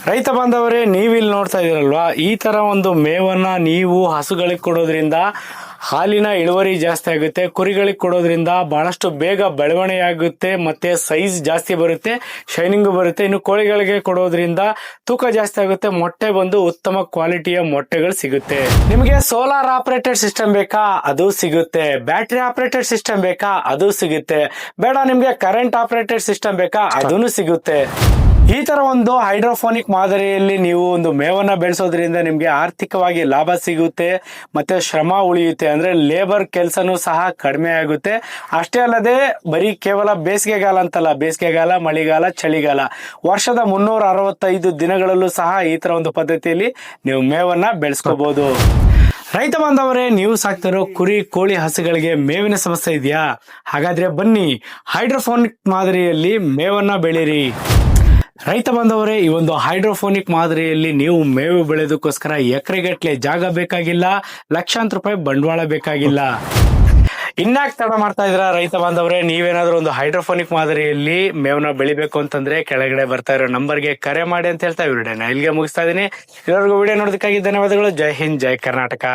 ರೈತ ಬಾಂಧವರೇ, ನೀವಿಲ್ಲಿ ನೋಡ್ತಾ ಇದೀರಲ್ವಾ, ಈ ತರ ಒಂದು ಮೇವನ್ನ ನೀವು ಹಸುಗಳಿಗೆ ಕೊಡೋದ್ರಿಂದ ಹಾಲಿನ ಇಳುವರಿ ಜಾಸ್ತಿ ಆಗುತ್ತೆ. ಕುರಿಗಳಿಗೆ ಕೊಡೋದ್ರಿಂದ ಬಹಳಷ್ಟು ಬೇಗ ಬೆಳವಣಿಗೆ ಆಗುತ್ತೆ, ಮತ್ತೆ ಸೈಜ್ ಜಾಸ್ತಿ ಬರುತ್ತೆ, ಶೈನಿಂಗ್ ಬರುತ್ತೆ. ಇನ್ನು ಕೋಳಿಗಳಿಗೆ ಕೊಡೋದ್ರಿಂದ ತೂಕ ಜಾಸ್ತಿ ಆಗುತ್ತೆ, ಮೊಟ್ಟೆ ಬಂದು ಉತ್ತಮ ಕ್ವಾಲಿಟಿಯ ಮೊಟ್ಟೆಗಳು ಸಿಗುತ್ತೆ. ನಿಮಗೆ ಸೋಲಾರ್ ಆಪರೇಟೆಡ್ ಸಿಸ್ಟಮ್ ಬೇಕಾ? ಅದು ಸಿಗುತ್ತೆ. ಬ್ಯಾಟರಿ ಆಪರೇಟೆಡ್ ಸಿಸ್ಟಮ್ ಬೇಕಾ? ಅದು ಸಿಗುತ್ತೆ. ಬೇಡ ನಿಮ್ಗೆ ಕರೆಂಟ್ ಆಪರೇಟೆಡ್ ಸಿಸ್ಟಮ್ ಬೇಕಾ? ಅದನ್ನು ಸಿಗುತ್ತೆ. ಈ ತರ ಒಂದು ಹೈಡ್ರೋಫೋನಿಕ್ ಮಾದರಿಯಲ್ಲಿ ನೀವು ಒಂದು ಮೇವನ್ನ ಬೆಳೆಸೋದ್ರಿಂದ ನಿಮ್ಗೆ ಆರ್ಥಿಕವಾಗಿ ಲಾಭ ಸಿಗುತ್ತೆ, ಮತ್ತೆ ಶ್ರಮ ಉಳಿಯುತ್ತೆ. ಅಂದ್ರೆ ಲೇಬರ್ ಕೆಲಸನೂ ಸಹ ಕಡಿಮೆ ಆಗುತ್ತೆ. ಅಷ್ಟೇ ಅಲ್ಲದೆ ಬರೀ ಕೇವಲ ಬೇಸಿಗೆಗಾಲ ಅಂತಲ್ಲ, ಬೇಸಿಗೆಗಾಲ, ಮಳೆಗಾಲ, ಚಳಿಗಾಲ, ವರ್ಷದ 365 ದಿನಗಳಲ್ಲೂ ಸಹ ಈ ತರ ಒಂದು ಪದ್ಧತಿಯಲ್ಲಿ ನೀವು ಮೇವನ್ನ ಬೆಳೆಸ್ಕೋಬಹುದು. ರೈತ ಬಾಂಧವರೇ, ನೀವು ಸಾಕ್ತಿರೋ ಕುರಿ, ಕೋಳಿ, ಹಸುಗಳಿಗೆ ಮೇವಿನ ಸಮಸ್ಯೆ ಇದೆಯಾ? ಹಾಗಾದ್ರೆ ಬನ್ನಿ, ಹೈಡ್ರೋಫೋನಿಕ್ ಮಾದರಿಯಲ್ಲಿ ಮೇವನ್ನ ಬೆಳೀರಿ. ರೈತ ಬಾಂಧವರೇ, ಈ ಒಂದು ಹೈಡ್ರೋಫೋನಿಕ್ ಮಾದರಿಯಲ್ಲಿ ನೀವು ಮೇವು ಬೆಳೆದಕ್ಕೋಸ್ಕರ ಎಕರೆಗಟ್ಟಲೆ ಜಾಗ ಬೇಕಾಗಿಲ್ಲ, ಲಕ್ಷಾಂತರ ರೂಪಾಯಿ ಬಂಡವಾಳ ಬೇಕಾಗಿಲ್ಲ. ಇನ್ಯಾಕ್ ತಡ ಮಾಡ್ತಾ ಇದ್ರ ರೈತ ಬಾಂಧವರೇ? ನೀವೇನಾದ್ರೂ ಒಂದು ಹೈಡ್ರೋಫೋನಿಕ್ ಮಾದರಿಯಲ್ಲಿ ಮೇವನ್ನ ಬೆಳಿಬೇಕು ಅಂತಂದ್ರೆ ಕೆಳಗಡೆ ಬರ್ತಾ ಇರೋ ನಂಬರ್ಗೆ ಕರೆ ಮಾಡಿ ಅಂತ ಹೇಳ್ತಾ ವಿಡಿಯೋನ ಇಲ್ಲಿಗೆ ಮುಗಿಸ್ತಾ ಇದೀನಿ. ಎಲ್ಲರಿಗೂ ವಿಡಿಯೋ ನೋಡೋದಕ್ಕಾಗಿ ಧನ್ಯವಾದಗಳು. ಜೈ ಹಿಂದ್, ಜೈ ಕರ್ನಾಟಕ.